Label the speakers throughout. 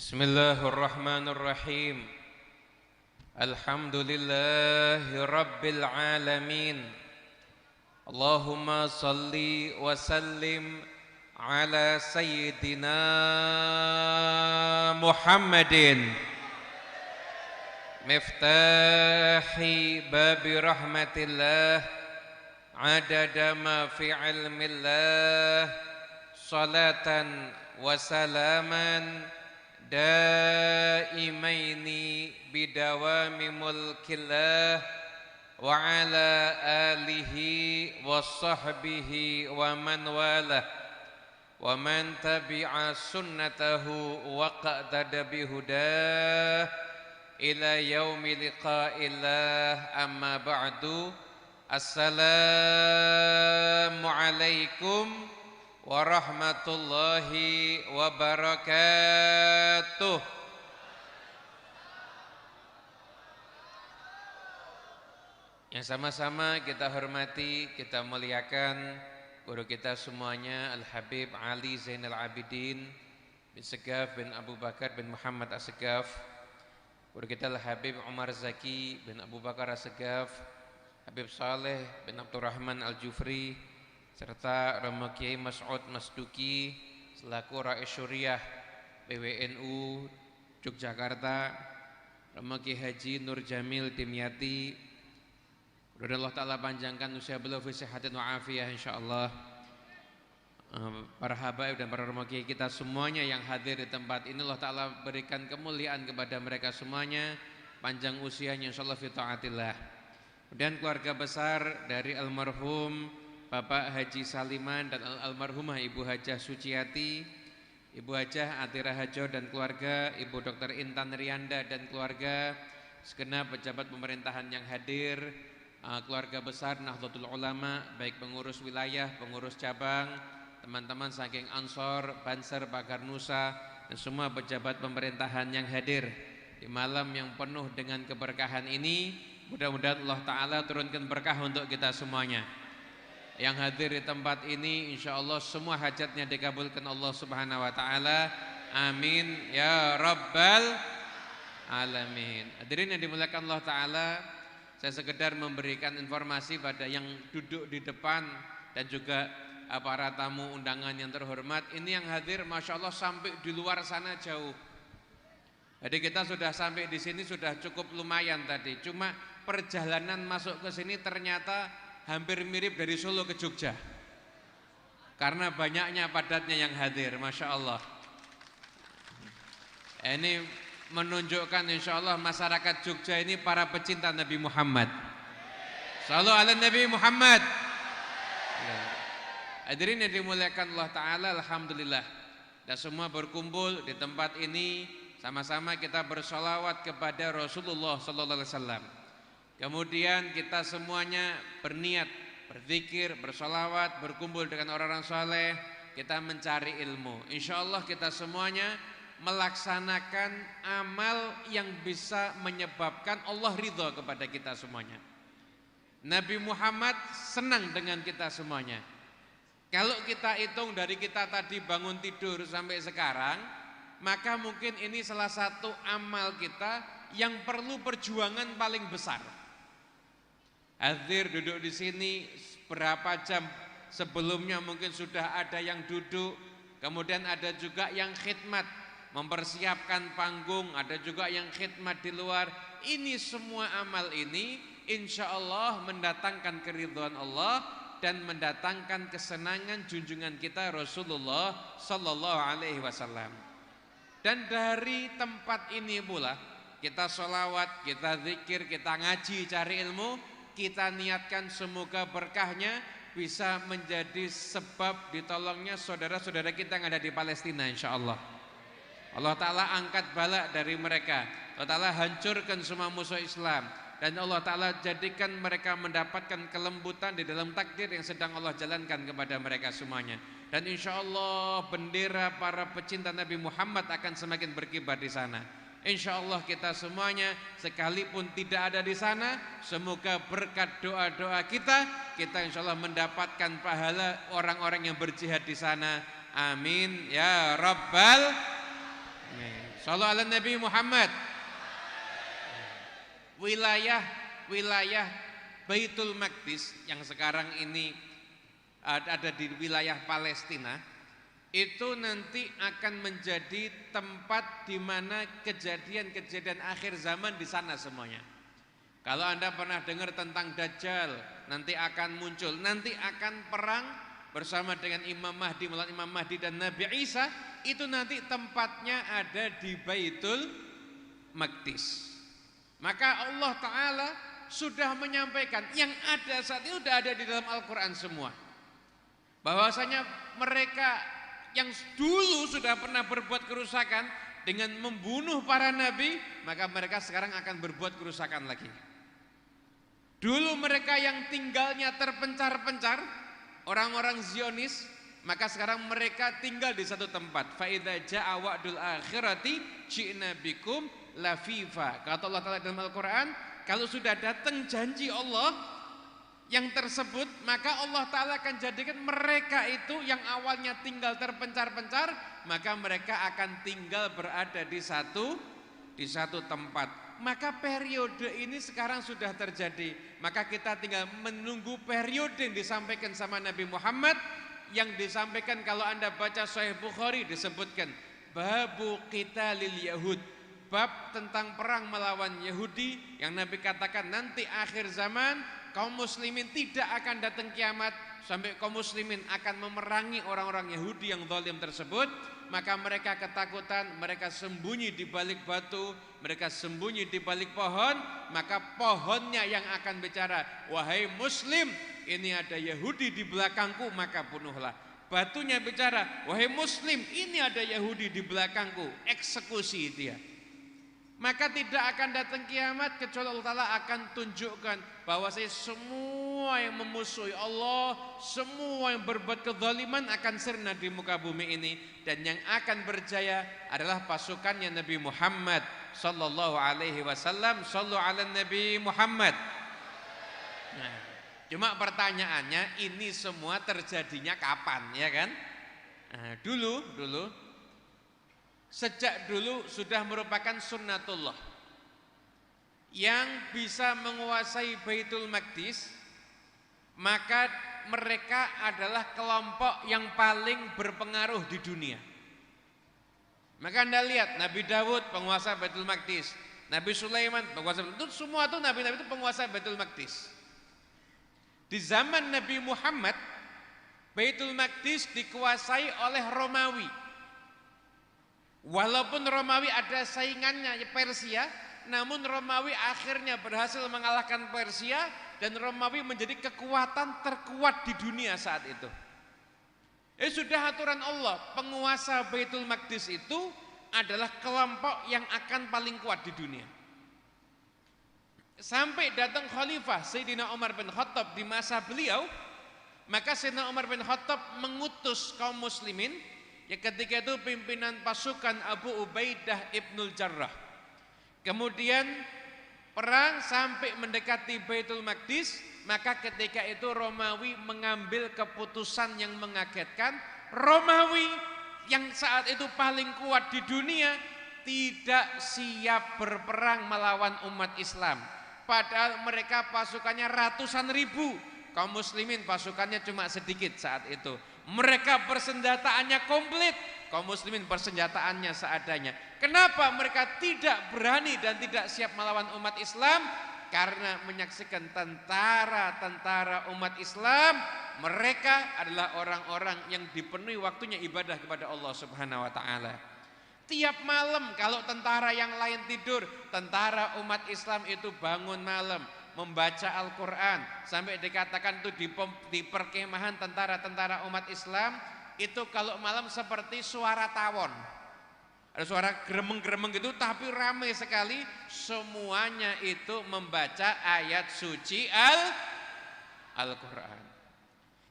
Speaker 1: Bismillahirrahmanirrahim. Alhamdulillahi rabbil alamin. Allahumma salli wa sallim ala sayyidina Muhammadin miftahi babi rahmatillah adada ma fi ilmillah salatan wa salaman daimaini bidawami mulkillah wa ala alihi wa sahbihi wa man walah wa man tabi'a sunnatahu wa qadada bihudah ila yaumi liqa'illah. Amma ba'du. Assalamu alaikum warahmatullahi wabarakatuh. Yang sama-sama kita hormati, kita muliakan guru kita semuanya, Al-Habib Ali Zainal Abidin bin Segaf bin Abu Bakar bin Muhammad As-Segaf, guru kita Al-Habib Umar Zaki bin Abu Bakar As-Segaf, Habib Saleh bin Abdurrahman Al-Jufri, serta Romo Kiai Mas'ud Masduki selaku Rais Syuriah PWNU Yogyakarta, Romo Kiai Haji Nur Jamil Dimyati, mudah Allah Ta'ala panjangkan usia beliau fi sihatin wa afiyah insyaallah. Para habaib dan para Romo Kiai kita semuanya yang hadir di tempat ini, Allah Ta'ala berikan kemuliaan kepada mereka semuanya, panjang usianya insyaallah fi taatillah. Kemudian keluarga besar dari almarhum Bapak Haji Saliman dan almarhumah Ibu Hajah Suciati, Ibu Hajah Atira Hajo dan keluarga, Ibu Dr. Intan Rianda dan keluarga, segenap pejabat pemerintahan yang hadir, keluarga besar Nahdlatul Ulama, baik pengurus wilayah, pengurus cabang, teman-teman saking Ansor, Banser, Pagar Nusa, dan semua pejabat pemerintahan yang hadir di malam yang penuh dengan keberkahan ini. Mudah-mudahan Allah Ta'ala turunkan berkah untuk kita semuanya. Yang hadir di tempat ini insyaallah semua hajatnya dikabulkan Allah Subhanahu wa Ta'ala. Amin ya rabbal alamin. Hadirin yang dimuliakan Allah Ta'ala, saya sekedar memberikan informasi pada yang duduk di depan dan juga para tamu undangan yang terhormat. Ini yang hadir Masya Allah sampai di luar sana jauh. Jadi kita sudah sampai di sini sudah cukup lumayan tadi. Cuma perjalanan masuk ke sini ternyata hampir mirip dari Solo ke Jogja, karena banyaknya padatnya yang hadir, Masya Allah. Ini menunjukkan insya Allah masyarakat Jogja ini para pecinta Nabi Muhammad. Shallallahu ala Nabi Muhammad. Hadirin yang dimuliakan Allah Ta'ala, alhamdulillah dan semua berkumpul di tempat ini, sama-sama kita bersolawat kepada Rasulullah Sallallahu Alaihi Wasallam. Kemudian kita semuanya berniat, berzikir, bersolawat, berkumpul dengan orang-orang soleh, kita mencari ilmu. Insya Allah kita semuanya melaksanakan amal yang bisa menyebabkan Allah ridho kepada kita semuanya. Nabi Muhammad senang dengan kita semuanya. Kalau kita hitung dari kita tadi bangun tidur sampai sekarang, maka mungkin ini salah satu amal kita yang perlu perjuangan paling besar. Hadir duduk di sini berapa jam sebelumnya mungkin sudah ada yang duduk, kemudian ada juga yang khidmat mempersiapkan panggung, ada juga yang khidmat di luar. Ini semua amal ini insya Allah mendatangkan keridhaan Allah dan mendatangkan kesenangan junjungan kita Rasulullah Sallallahu Alaihi Wasallam. Dan dari tempat ini pula kita sholawat, kita zikir, kita ngaji, cari ilmu. Kita niatkan semoga berkahnya bisa menjadi sebab ditolongnya saudara-saudara kita yang ada di Palestina insya Allah. Allah Ta'ala angkat bala dari mereka, Allah Ta'ala hancurkan semua musuh Islam, dan Allah Ta'ala jadikan mereka mendapatkan kelembutan di dalam takdir yang sedang Allah jalankan kepada mereka semuanya. Dan insya Allah bendera para pecinta Nabi Muhammad akan semakin berkibar di sana. Insya Allah kita semuanya sekalipun tidak ada di sana, semoga berkat doa-doa kita insya Allah mendapatkan pahala orang-orang yang berjihad di sana. Amin ya rabbal alamin. Shallallahu ala Nabi Muhammad. Wilayah Baitul Maqdis yang sekarang ini ada di wilayah Palestina, itu nanti akan menjadi tempat di mana kejadian-kejadian akhir zaman di sana semuanya. Kalau Anda pernah dengar tentang Dajjal, nanti akan muncul, nanti akan perang bersama dengan Imam Mahdi, melawan Imam Mahdi dan Nabi Isa, itu nanti tempatnya ada di Baitul Maqdis. Maka Allah Ta'ala sudah menyampaikan yang ada saat ini sudah ada di dalam Al-Quran semua, bahwasanya mereka yang dulu sudah pernah berbuat kerusakan dengan membunuh para nabi, maka mereka sekarang akan berbuat kerusakan lagi. Dulu mereka yang tinggalnya terpencar-pencar, orang-orang Zionis, maka sekarang mereka tinggal di satu tempat. Fa idza jaa wa'dul akhirati ji'na bikum lafifa. Kata Allah Ta'ala dalam Al-Quran, kalau sudah datang janji Allah yang tersebut, maka Allah Ta'ala akan jadikan mereka itu yang awalnya tinggal terpencar-pencar, maka mereka akan tinggal berada di satu tempat. Maka periode ini sekarang sudah terjadi. Maka kita tinggal menunggu periode yang disampaikan sama Nabi Muhammad, yang disampaikan kalau Anda baca Sahih Bukhari disebutkan babu qitalil yahud, bab tentang perang melawan Yahudi, yang Nabi katakan nanti akhir zaman kaum muslimin tidak akan datang kiamat sampai kaum muslimin akan memerangi orang-orang Yahudi yang zalim tersebut. Maka mereka ketakutan, mereka sembunyi di balik batu, mereka sembunyi di balik pohon, maka pohonnya yang akan bicara, wahai muslim, ini ada Yahudi di belakangku, maka bunuhlah. Batunya bicara, wahai muslim, ini ada Yahudi di belakangku, eksekusi dia. Maka tidak akan datang kiamat kecuali Allah Ta'ala akan tunjukkan bahwa semua yang memusuhi Allah, semua yang berbuat kezaliman akan sirna di muka bumi ini, dan yang akan berjaya adalah pasukannya Nabi Muhammad sallallahu alaihi wasallam. Shallu ala Nabi Muhammad. Nah, cuma pertanyaannya, ini semua terjadinya kapan, ya kan? Nah, dulu sejak dulu sudah merupakan sunnatullah. Yang bisa menguasai Baitul Maqdis, maka mereka adalah kelompok yang paling berpengaruh di dunia. Maka Anda lihat Nabi Dawud penguasa Baitul Maqdis, Nabi Sulaiman penguasa Baitul Maqdis, semua itu nabi-nabi itu penguasa Baitul Maqdis. Di zaman Nabi Muhammad, Baitul Maqdis dikuasai oleh Romawi. Walaupun Romawi ada saingannya Persia, namun Romawi akhirnya berhasil mengalahkan Persia, dan Romawi menjadi kekuatan terkuat di dunia saat itu. Sudah aturan Allah, penguasa Baitul Maqdis itu adalah kelompok yang akan paling kuat di dunia. Sampai datang Khalifah Sayyidina Umar bin Khattab di masa beliau, maka Sayyidina Umar bin Khattab mengutus kaum muslimin, ya ketika itu pimpinan pasukan Abu Ubaidah Ibnul Jarrah. Kemudian perang sampai mendekati Baitul Maqdis, maka ketika itu Romawi mengambil keputusan yang mengagetkan. Romawi yang saat itu paling kuat di dunia tidak siap berperang melawan umat Islam. Padahal mereka pasukannya ratusan ribu, kaum muslimin pasukannya cuma sedikit saat itu. Mereka persenjataannya komplit, kaum muslimin persenjataannya seadanya. Kenapa mereka tidak berani dan tidak siap melawan umat Islam? Karena menyaksikan tentara-tentara umat Islam, mereka adalah orang-orang yang dipenuhi waktunya ibadah kepada Allah Subhanahu wa taala. Tiap malam kalau tentara yang lain tidur, tentara umat Islam itu bangun malam membaca Al-Quran, sampai dikatakan itu di perkemahan tentara-tentara umat Islam itu kalau malam seperti suara tawon, ada suara geremeng-geremeng gitu, tapi ramai sekali. Semuanya itu membaca ayat suci Al-Quran.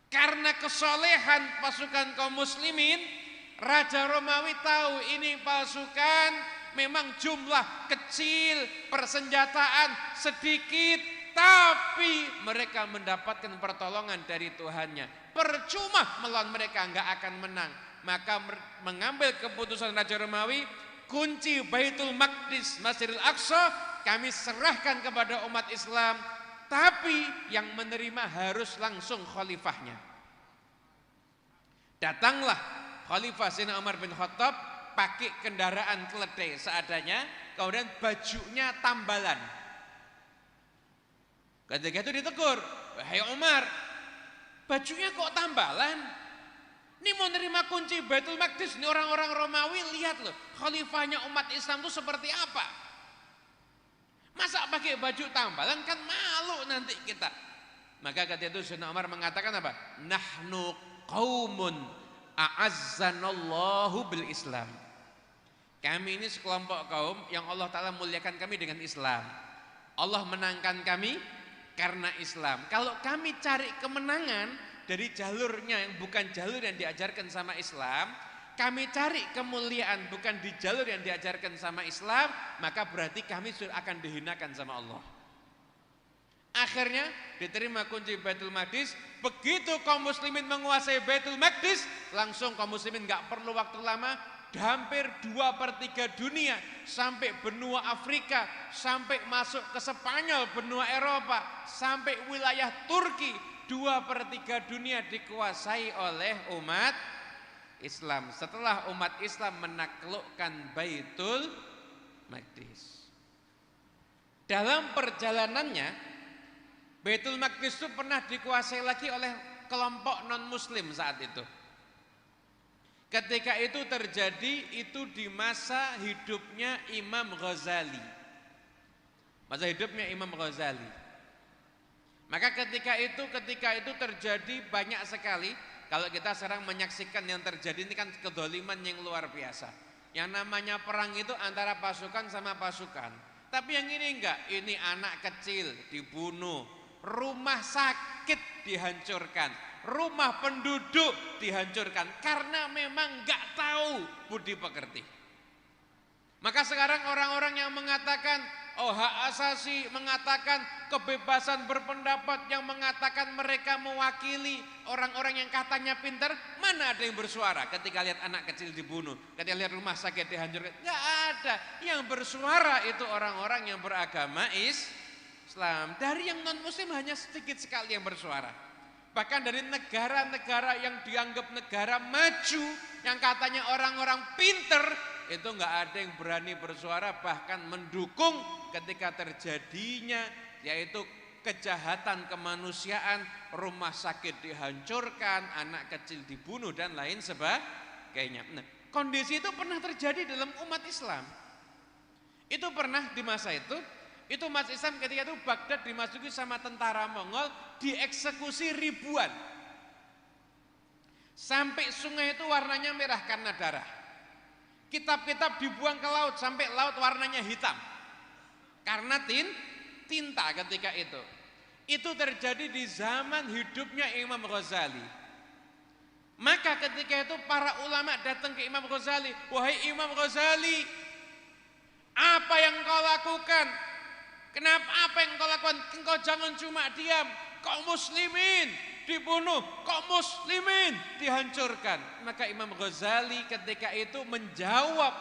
Speaker 1: Karena kesolehan pasukan kaum muslimin, Raja Romawi tahu ini pasukan memang jumlah kecil, persenjataan sedikit, tapi mereka mendapatkan pertolongan dari Tuhannya. Percuma melawan mereka, nggak akan menang. Maka mengambil keputusan Raja Romawi, kunci Baitul Maqdis, Masjidil Aqsa kami serahkan kepada umat Islam, tapi yang menerima harus langsung khalifahnya. Datanglah Khalifah Sayyidina Umar bin Khattab pakai kendaraan keledai seadanya, kemudian bajunya tambalan. Ketika itu ditegur, "Wahai Umar, bajunya kok tambalan? Ini mau nerima kunci Baitul Maqdis, ini orang-orang Romawi, lihat loh, khalifahnya umat Islam itu seperti apa. Masa pakai baju tambalan, kan malu nanti kita." Maka ketika itu Sayyidina Umar mengatakan apa? "Nahnu qaumun a'azzanallahu bil Islam." Kami ini sekelompok kaum yang Allah Ta'ala muliakan kami dengan Islam. Allah menangkan kami karena Islam. Kalau kami cari kemenangan dari jalurnya yang bukan jalur yang diajarkan sama Islam, kami cari kemuliaan bukan di jalur yang diajarkan sama Islam, maka berarti kami sudah akan dihinakan sama Allah. Akhirnya diterima kunci Baitul Maqdis. Begitu kaum muslimin menguasai Baitul Maqdis, langsung kaum muslimin gak perlu waktu lama, hampir 2/3 dunia, sampai benua Afrika, sampai masuk ke Spanyol, benua Eropa, sampai wilayah Turki, 2/3 dunia dikuasai oleh umat Islam setelah umat Islam menaklukkan Baitul Maqdis. Dalam perjalanannya Baitul Maqdis itu pernah dikuasai lagi oleh kelompok non-muslim saat itu. Ketika itu terjadi itu di masa hidupnya Imam Ghazali. Masa hidupnya Imam Ghazali. Maka ketika itu terjadi banyak sekali. Kalau kita sekarang menyaksikan yang terjadi ini kan kedzaliman yang luar biasa. Yang namanya perang itu antara pasukan sama pasukan. Tapi yang ini enggak, ini anak kecil dibunuh, rumah sakit dihancurkan, rumah penduduk dihancurkan karena memang enggak tahu budi pekerti. Maka sekarang orang-orang yang mengatakan hak asasi, mengatakan kebebasan berpendapat, yang mengatakan mereka mewakili orang-orang yang katanya pintar, mana ada yang bersuara ketika lihat anak kecil dibunuh, ketika lihat rumah sakit dihancurkan? Enggak ada. Yang bersuara itu orang-orang yang beragama Islam. Dari yang non muslim hanya sedikit sekali yang bersuara. Bahkan dari negara-negara yang dianggap negara maju, yang katanya orang-orang pinter, itu enggak ada yang berani bersuara, bahkan mendukung ketika terjadinya yaitu kejahatan kemanusiaan, rumah sakit dihancurkan, anak kecil dibunuh dan lain sebagainya. Nah, kondisi itu pernah terjadi dalam umat Islam. Itu pernah di masa itu umat Islam ketika itu Baghdad dimasuki sama tentara Mongol, dieksekusi ribuan. Sampai sungai itu warnanya merah karena darah. Kitab-kitab dibuang ke laut sampai laut warnanya hitam karena tinta ketika itu. Itu terjadi di zaman hidupnya Imam Ghazali. Maka ketika itu para ulama datang ke Imam Ghazali, "Wahai Imam Ghazali, apa yang kau lakukan? Kenapa apa yang kau lakukan? Engkau jangan cuma diam. Kaum muslimin dibunuh, kaum muslimin dihancurkan." Maka Imam Ghazali ketika itu menjawab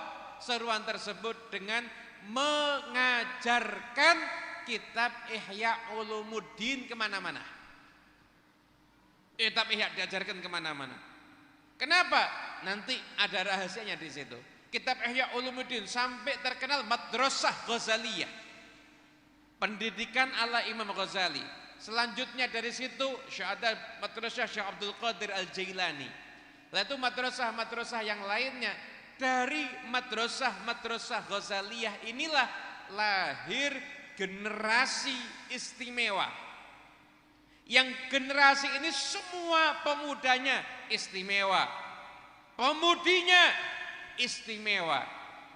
Speaker 1: seruan tersebut dengan mengajarkan kitab Ihya Ulumuddin kemana-mana. Kitab Ihya diajarkan kemana-mana. Kenapa? Nanti ada rahasianya di situ. Kitab Ihya Ulumuddin sampai terkenal Madrasah Ghazaliyah, pendidikan ala Imam Ghazali. Selanjutnya dari situ ada madrasah Syekh Abdul Qadir Al-Jailani. Lalu itu madrasah yang lainnya. Dari madrasah Ghazaliyah inilah lahir generasi istimewa. Yang generasi ini semua pemudanya istimewa, pemudinya istimewa.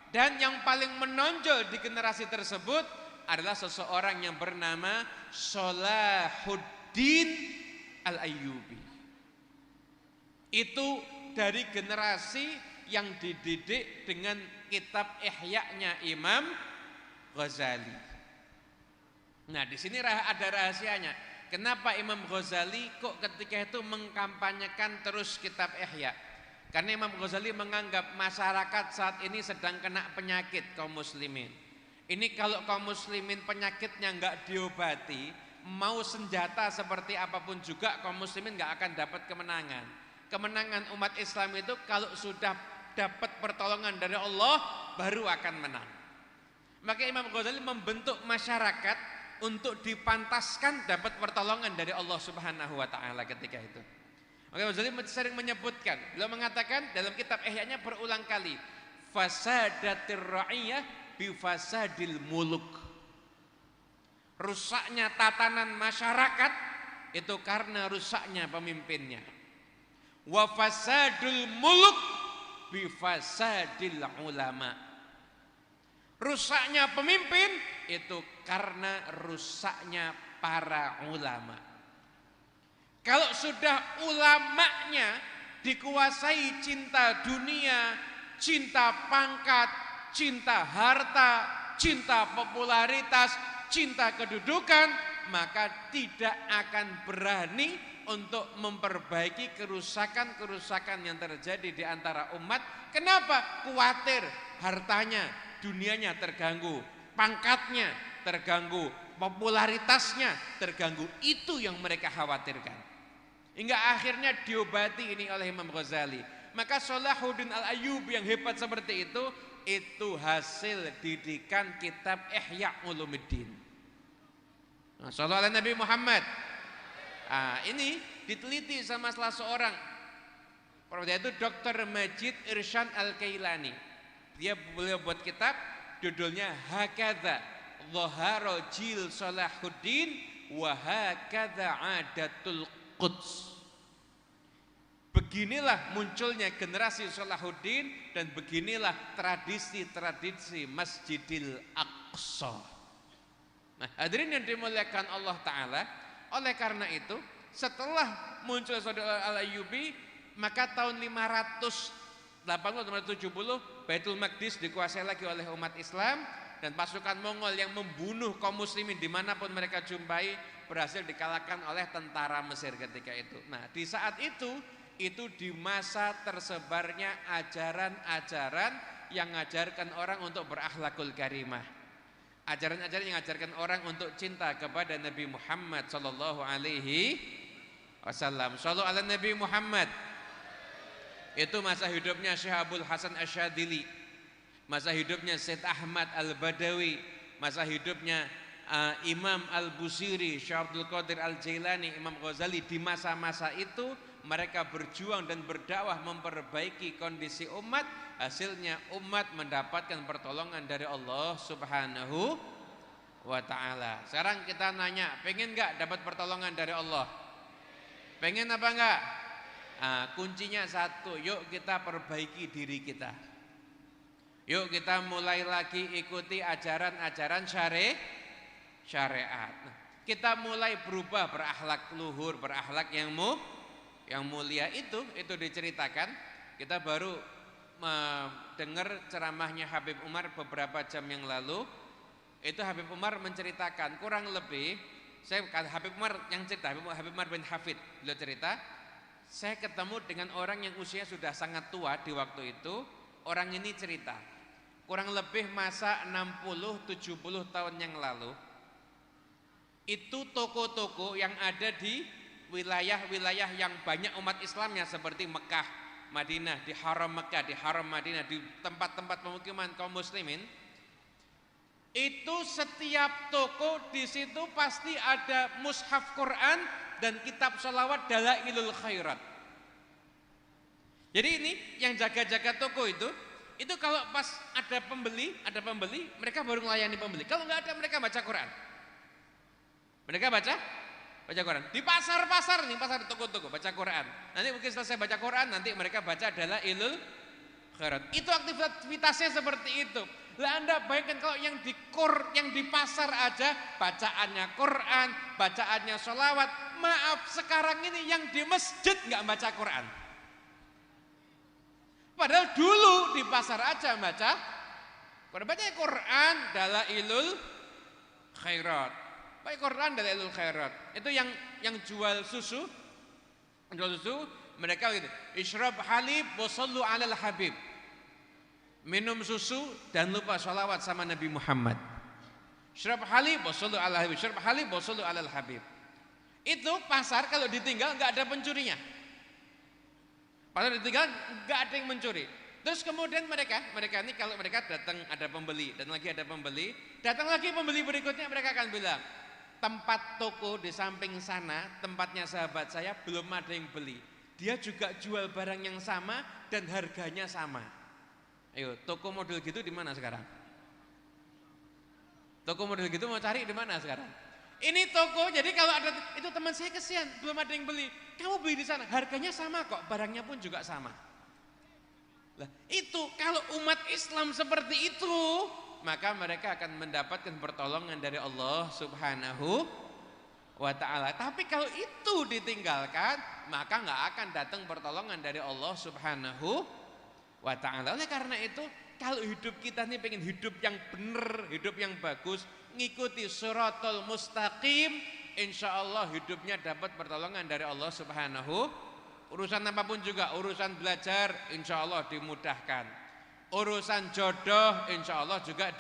Speaker 1: Dan yang paling menonjol di generasi tersebut adalah seseorang yang bernama Salahuddin Al-Ayyubi. Itu dari generasi yang dididik dengan kitab Ihya-nya Imam Ghazali. Nah, di sini ada rahasianya. Kenapa Imam Ghazali kok ketika itu mengkampanyekan terus kitab Ihya? Karena Imam Ghazali menganggap masyarakat saat ini sedang kena penyakit kaum muslimin. Ini kalau kaum muslimin penyakitnya nggak diobati, mau senjata seperti apapun juga kaum muslimin nggak akan dapat kemenangan. Kemenangan umat Islam itu kalau sudah dapat pertolongan dari Allah baru akan menang. Maka Imam Ghazali membentuk masyarakat untuk dipantaskan dapat pertolongan dari Allah Subhanahu wa taala ketika itu. Maka Ghazali sering menyebutkan, beliau mengatakan dalam kitab Ihya-nya berulang kali, fasadatir ra'iyah bi fasadil muluk. Rusaknya tatanan masyarakat itu karena rusaknya pemimpinnya. Wa fasadul muluk bi fasadil ulama. Rusaknya pemimpin itu karena rusaknya para ulama. Kalau sudah ulamanya dikuasai cinta dunia, cinta pangkat, cinta harta, cinta popularitas, cinta kedudukan, maka tidak akan berani untuk memperbaiki kerusakan-kerusakan yang terjadi di antara umat. Kenapa? Khawatir hartanya, dunianya terganggu, pangkatnya terganggu, popularitasnya terganggu. Itu yang mereka khawatirkan. Hingga akhirnya diobati ini oleh Imam Ghazali. Maka Salahuddin Al-Ayyubi yang hebat seperti itu hasil didikan kitab Ihya Ulumuddin. Nah, Shallallahu ala Nabi Muhammad. Ini diteliti sama salah seorang, yaitu Dr. Majid Irsyad Al-Kailani. Beliau buat kitab, judulnya Hakadha Dhahara Jil Salahuddin wa Hakadha Adatul Quds. Beginilah munculnya generasi Salahuddin dan beginilah tradisi-tradisi Masjidil Aqsa. Nah, hadirin yang dimuliakan Allah Ta'ala, oleh karena itu setelah muncul Saudara Al-Ayyubi, maka tahun 580-570 Baitul Maqdis dikuasai lagi oleh umat Islam, dan pasukan Mongol yang membunuh kaum muslimin dimanapun mereka jumpai berhasil dikalahkan oleh tentara Mesir ketika itu. Nah, di saat itu di masa tersebarnya ajaran-ajaran yang mengajarkan orang untuk berakhlakul karimah, ajaran-ajaran yang mengajarkan orang untuk cinta kepada Nabi Muhammad sallallahu alaihi wasallam. Shallallahu ala Nabi Muhammad. Itu masa hidupnya Syekh Abdul Hasan Asyadili, masa hidupnya Syed Ahmad Al-Badawi, masa hidupnya Imam Al-Busiri, Syekh Abdul Qadir Al-Jailani, Imam Ghazali. Di masa-masa itu mereka berjuang dan berdakwah memperbaiki kondisi umat. Hasilnya umat mendapatkan pertolongan dari Allah Subhanahu wa ta'ala. Sekarang kita nanya, pengen gak dapat pertolongan dari Allah? Pengen apa enggak? Kuncinya satu, yuk kita perbaiki diri kita. Yuk kita mulai lagi ikuti ajaran-ajaran syariat. Kita mulai berubah berakhlak luhur, berakhlak yang mulia. Itu diceritakan. Kita baru mendengar ceramahnya Habib Umar beberapa jam yang lalu. Itu Habib Umar menceritakan kurang lebih, Habib Umar yang cerita, Habib Umar bin Hafid, beliau cerita, saya ketemu dengan orang yang usia sudah sangat tua di waktu itu. Orang ini cerita kurang lebih masa 60-70 tahun yang lalu, itu toko-toko yang ada di wilayah-wilayah yang banyak umat Islamnya seperti Mekah, Madinah, di Haram Mekah, di Haram Madinah, di tempat-tempat pemukiman kaum muslimin, itu setiap toko di situ pasti ada mushaf Quran dan kitab sholawat Dalailul Khairat. Jadi ini yang jaga-jaga toko itu kalau pas ada pembeli, mereka baru melayani pembeli. Kalau nggak ada, mereka baca Quran. Mereka baca Quran. Di pasar-pasar nih, pasar toko-toko baca Quran. Nanti mungkin selesai baca Quran, nanti mereka baca Dalailul Khairat. Itu aktivitasnya seperti itu. Lah Anda bayangkan kalau yang di pasar aja bacaannya Quran, bacaannya sholawat. Maaf, sekarang ini yang di masjid nggak baca Quran. Padahal dulu di pasar aja baca Quran, Dalailul Khairat. Baca Quran, Dalailul Khairat. Itu yang jual susu Mereka gitu, isyrab halib wa shallu 'alal habib. Minum susu dan lupa sholawat sama Nabi Muhammad. Isyrab halib wa shallu 'alal habib. Isyrab halib wa shallu 'alal habib. Itu pasar kalau ditinggal enggak ada pencurinya. Pasar ditinggal enggak ada yang mencuri. Terus kemudian mereka ini kalau mereka datang ada pembeli dan lagi ada pembeli, datang lagi pembeli berikutnya, mereka akan bilang, tempat toko di samping sana, tempatnya sahabat saya belum ada yang beli. Dia juga jual barang yang sama dan harganya sama. Ayo, toko model gitu di mana sekarang? Toko model gitu mau cari di mana sekarang? Ini toko, jadi kalau ada itu teman saya kesian, belum ada yang beli. Kamu beli di sana, harganya sama kok, barangnya pun juga sama. Lah, itu kalau umat Islam seperti itu, maka mereka akan mendapatkan pertolongan dari Allah Subhanahu wa ta'ala. Tapi kalau itu ditinggalkan, maka nggak akan datang pertolongan dari Allah Subhanahu wa ta'ala. Oleh karena itu, kalau hidup kita ini pengen hidup yang benar, hidup yang bagus, ngikuti suratul mustaqim, insya Allah hidupnya dapat pertolongan dari Allah Subhanahu. Urusan apapun juga, urusan belajar insya Allah dimudahkan, urusan jodoh insya Allah juga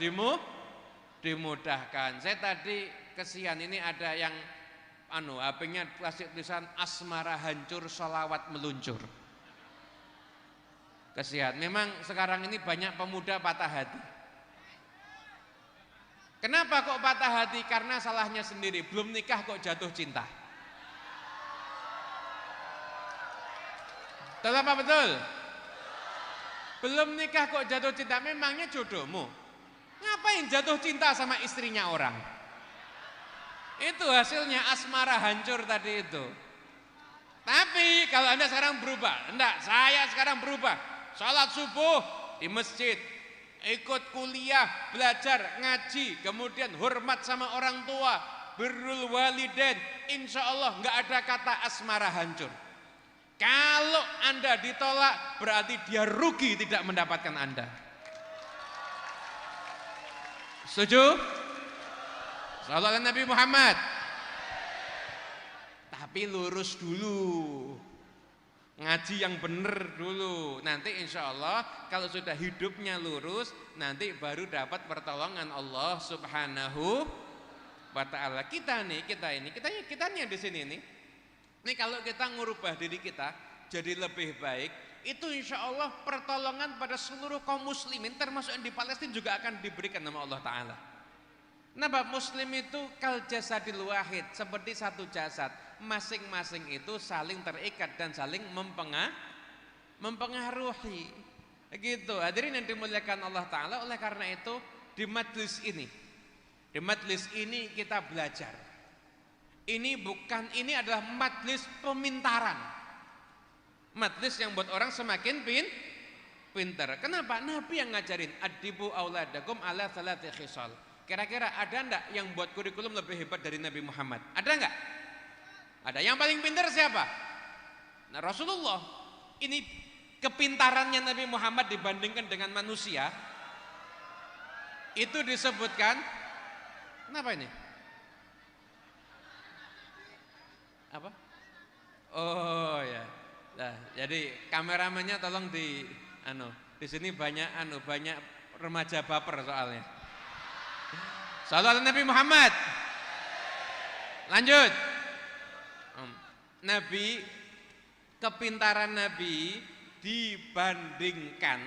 Speaker 1: dimudahkan. Saya tadi kesian, ini ada yang HP-nya kasih tulisan asmara hancur, sholawat meluncur. Kesian, memang sekarang ini banyak pemuda patah hati. Kenapa kok patah hati? Karena salahnya sendiri, belum nikah kok jatuh cinta. Betul apa betul? Belum nikah kok jatuh cinta, memangnya jodohmu? Ngapain jatuh cinta sama istrinya orang? Itu hasilnya asmara hancur tadi itu. Tapi kalau Anda sekarang berubah, enggak, saya sekarang berubah. Salat subuh di masjid, ikut kuliah, belajar, ngaji, kemudian hormat sama orang tua, birrul walidain, insya Allah enggak ada kata asmara hancur. Kalau Anda ditolak, berarti dia rugi tidak mendapatkan Anda. Setuju? Sallallahu alaihi Nabi Muhammad. Tapi lurus dulu, ngaji yang benar dulu. Nanti insya Allah kalau sudah hidupnya lurus, nanti baru dapat pertolongan Allah Subhanahu wa ta'ala. Kita nih yang di sini nih. Ini kalau kita ngubah diri kita jadi lebih baik, itu insya Allah pertolongan pada seluruh kaum muslimin, termasuk yang di Palestina juga akan diberikan sama Allah Ta'ala. Nah, muslim itu kal jasadil wahid, seperti satu jasad, masing-masing itu saling terikat dan saling mempengaruhi. Gitu. Hadirin yang dimuliakan Allah Ta'ala, oleh karena itu di majlis ini kita belajar. Ini adalah majlis pemintaran. Majlis yang buat orang semakin pintar. Kenapa? Nabi yang ngajarin adibu auladakum ala salati khisal. Kira-kira ada enggak yang buat kurikulum lebih hebat dari Nabi Muhammad? Ada enggak? Ada. Yang paling pintar siapa? Nah, Rasulullah. Ini kepintarannya Nabi Muhammad dibandingkan dengan manusia. Itu disebutkan. Kenapa ini? Apa? Oh ya. Nah, jadi kameramennya tolong di sini banyak remaja baper soalnya. Sallallahu alaihi Nabi Muhammad. Lanjut. Kepintaran Nabi dibandingkan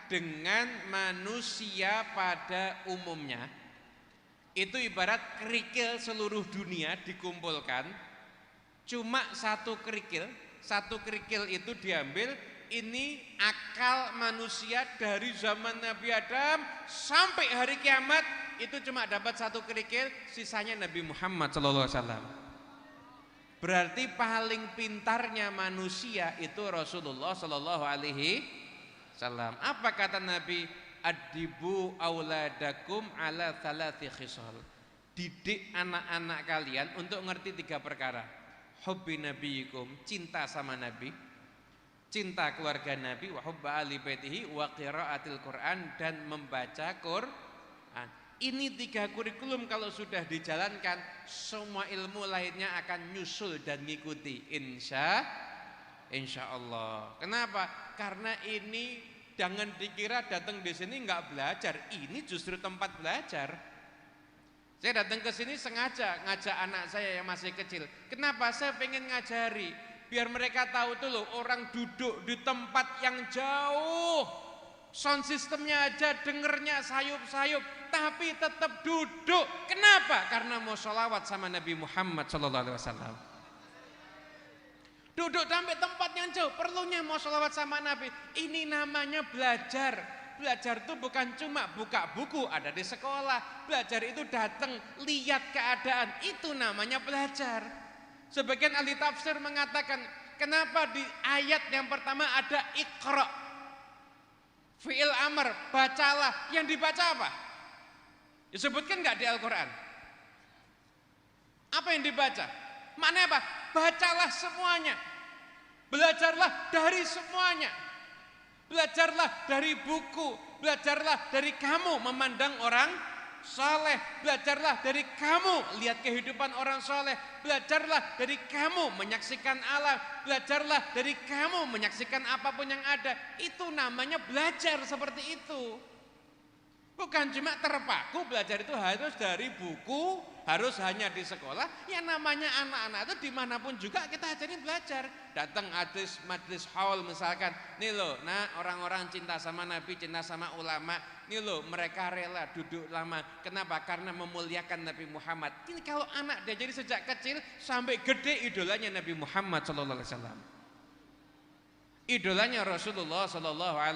Speaker 1: dengan manusia pada umumnya. Itu ibarat kerikil seluruh dunia dikumpulkan, cuma satu kerikil itu diambil, ini akal manusia dari zaman Nabi Adam sampai hari kiamat, itu cuma dapat satu kerikil, sisanya Nabi Muhammad SAW. Berarti paling pintarnya manusia itu Rasulullah SAW. Apa kata Nabi? Adibu auladakum ala thalathi khisal. Didik anak-anak kalian untuk ngerti 3 perkara. Hubbi nabiyikum, cinta sama Nabi, cinta keluarga Nabi, wa hubba ali baitihi, wa qiraatil Quran, dan membaca Quran. Ini 3 kurikulum kalau sudah dijalankan, semua ilmu lainnya akan nyusul dan ngikuti. Insya Allah. Kenapa? Karena ini jangan dikira datang di sini nggak belajar. Ini justru tempat belajar. Saya datang ke sini sengaja ngajak anak saya yang masih kecil. Kenapa? Saya pengen ngajari biar mereka tahu tuh loh, orang duduk di tempat yang jauh, sound systemnya aja dengernya sayup-sayup, tapi tetap duduk. Kenapa? Karena mau sholawat sama Nabi Muhammad SAW. Duduk sampai tempat yang jauh, perlunya mau sholawat sama Nabi. Ini namanya belajar. Belajar itu bukan cuma buka buku, ada di sekolah. Belajar itu datang, lihat keadaan, itu namanya belajar. Sebagian ahli tafsir mengatakan, kenapa di ayat yang pertama ada iqra, fi'il amr, bacalah. Yang dibaca apa? Disebutkan nggak di Al-Quran? Apa yang dibaca? Maknanya apa? Bacalah semuanya. Belajarlah dari semuanya. Belajarlah dari buku. Belajarlah dari kamu memandang orang saleh. Belajarlah dari kamu lihat kehidupan orang saleh. Belajarlah dari kamu menyaksikan alam. Belajarlah dari kamu menyaksikan apapun yang ada. Itu namanya belajar seperti itu. Bukan cuma terpaku, belajar itu harus dari buku, harus hanya di sekolah. Yang namanya anak-anak itu dimanapun juga kita ajarin belajar. Datang majlis haul misalkan, nih loh, nah orang-orang cinta sama Nabi, cinta sama ulama, nih loh mereka rela duduk lama. Kenapa? Karena memuliakan Nabi Muhammad. Ini kalau anak diajari sejak kecil sampai gede, idolanya Nabi Muhammad SAW. Idolanya Rasulullah SAW.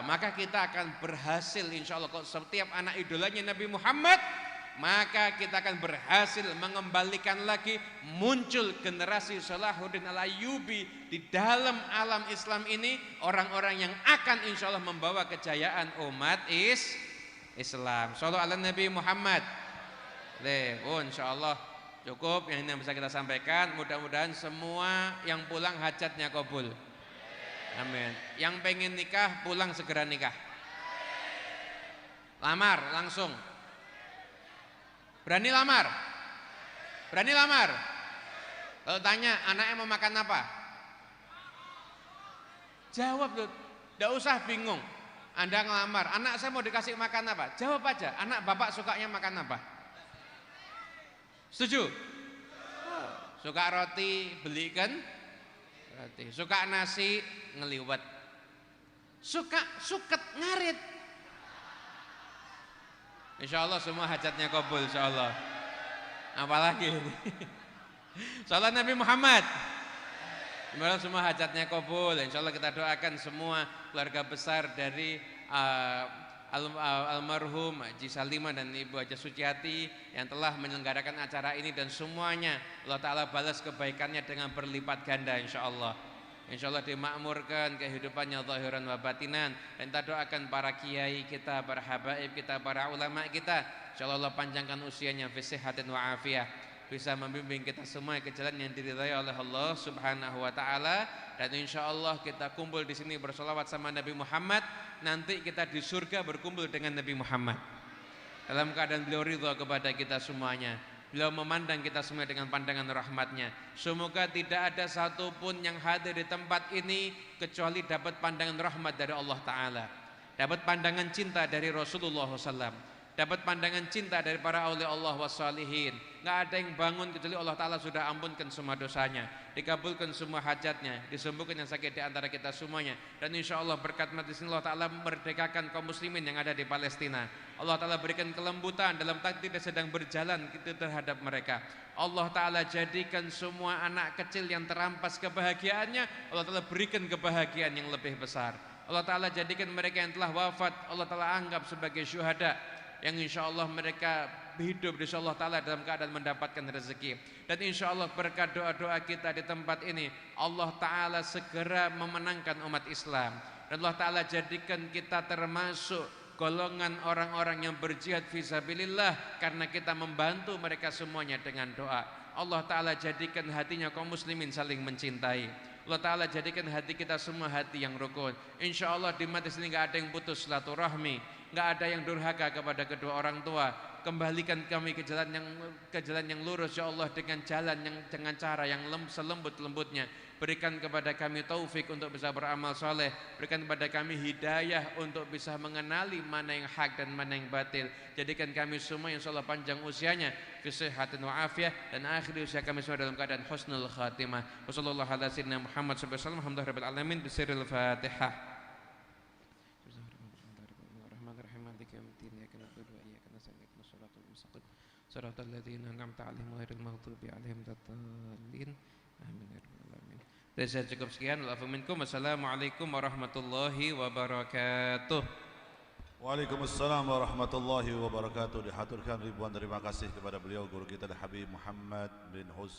Speaker 1: Maka kita akan berhasil insya Allah. Kalau setiap anak idolanya Nabi Muhammad, maka kita akan berhasil mengembalikan lagi muncul generasi Salahuddin Al-Ayyubi di dalam alam Islam ini, orang-orang yang akan insya Allah membawa kejayaan umat Islam. Shallallahu ala Nabi Muhammad. Insya Allah cukup yang ini yang bisa kita sampaikan. Mudah-mudahan semua yang pulang hajatnya kabul. Amin. Yang pengen nikah pulang segera nikah. Lamar langsung. Berani lamar? Berani lamar? Kalau tanya anaknya mau makan apa? Jawab tuh. Tidak usah bingung. Anda ngelamar, anak saya mau dikasih makan apa? Jawab aja. Anak bapak sukanya makan apa? Setuju? Suka roti, belikan. Suka nasi, ngeliwat. Suka suket, ngarit. Insya Allah semua hajatnya kabul, insya Allah. Apalagi ini? Salam Nabi Muhammad. Semoga semua hajatnya kabul. Insya Allah kita doakan semua keluarga besar dari almarhum Haji Salimah dan Ibu Haja Suciati yang telah menyelenggarakan acara ini, dan semuanya Allah Ta'ala balas kebaikannya dengan berlipat ganda insya Allah. Insya Allah dimakmurkan kehidupannya zahiran wa batinan, dan kita doakan para kiai kita, para habaib kita, para ulama kita, insya Allah panjangkan usianya fi sihatin wa afiyah, bisa membimbing kita semua ke jalan yang diridhai oleh Allah Subhanahu wa taala. Dan insya Allah kita kumpul di sini bersolawat sama Nabi Muhammad, nanti kita di surga berkumpul dengan Nabi Muhammad dalam keadaan beliau ridha kepada kita semuanya. Beliau memandang kita semua dengan pandangan rahmatnya. Semoga tidak ada satupun yang hadir di tempat ini kecuali dapat pandangan rahmat dari Allah Ta'ala, dapat pandangan cinta dari Rasulullah SAW, dapat pandangan cinta dari para awliya Allah wassalihin. Nggak ada yang bangun kecuali Allah Ta'ala sudah ampunkan semua dosanya, dikabulkan semua hajatnya, disembuhkan yang sakit di antara kita semuanya. Dan insya Allah berkat majlis ini Allah Ta'ala merdekakan kaum muslimin yang ada di Palestina. Allah Ta'ala berikan kelembutan dalam takdir yang sedang berjalan kita terhadap mereka. Allah Ta'ala jadikan semua anak kecil yang terampas kebahagiaannya, Allah Ta'ala berikan kebahagiaan yang lebih besar. Allah Ta'ala jadikan mereka yang telah wafat, Allah Ta'ala anggap sebagai syuhada, yang insya Allah mereka hidup insya Allah Ta'ala dalam keadaan mendapatkan rezeki. Dan insya Allah berkat doa-doa kita di tempat ini, Allah Ta'ala segera memenangkan umat Islam, dan Allah Ta'ala jadikan kita termasuk golongan orang-orang yang berjihad fisabilillah, karena kita membantu mereka semuanya dengan doa. Allah Ta'ala jadikan hatinya kaum muslimin saling mencintai. Allah Ta'ala jadikan hati kita semua hati yang rukun. Insya Allah di majlis ini gak ada yang putus silaturahmi, nggak ada yang durhaka kepada kedua orang tua. Kembalikan kami ke jalan yang lurus ya Allah, dengan cara yang selembut-lembutnya. Berikan kepada kami taufik untuk bisa beramal soleh. Berikan kepada kami hidayah untuk bisa mengenali mana yang hak dan mana yang batil. Jadikan kami semua yang insyaallah panjang usianya, kesehatan wa afiyah, dan akhir usia kami semua dalam keadaan husnul khatimah. Wassallallahu ala sayyidina Muhammad sallallahu alaihi wasallam. Alhamdulillahirabbil alamin. Bisirril Fatihah. Shiratal ladzina an'amta 'alaihim ghairil maghdubi 'alaihim waladdallin. Amin ya rabbal alamin. Dari saya cukup sekian. Wassalamualaikum warahmatullahi wabarakatuh.
Speaker 2: Waalaikumsalam warahmatullahi wabarakatuh. Dihaturkan ribuan terima kasih kepada beliau guru kita Habib Muhammad bin Husain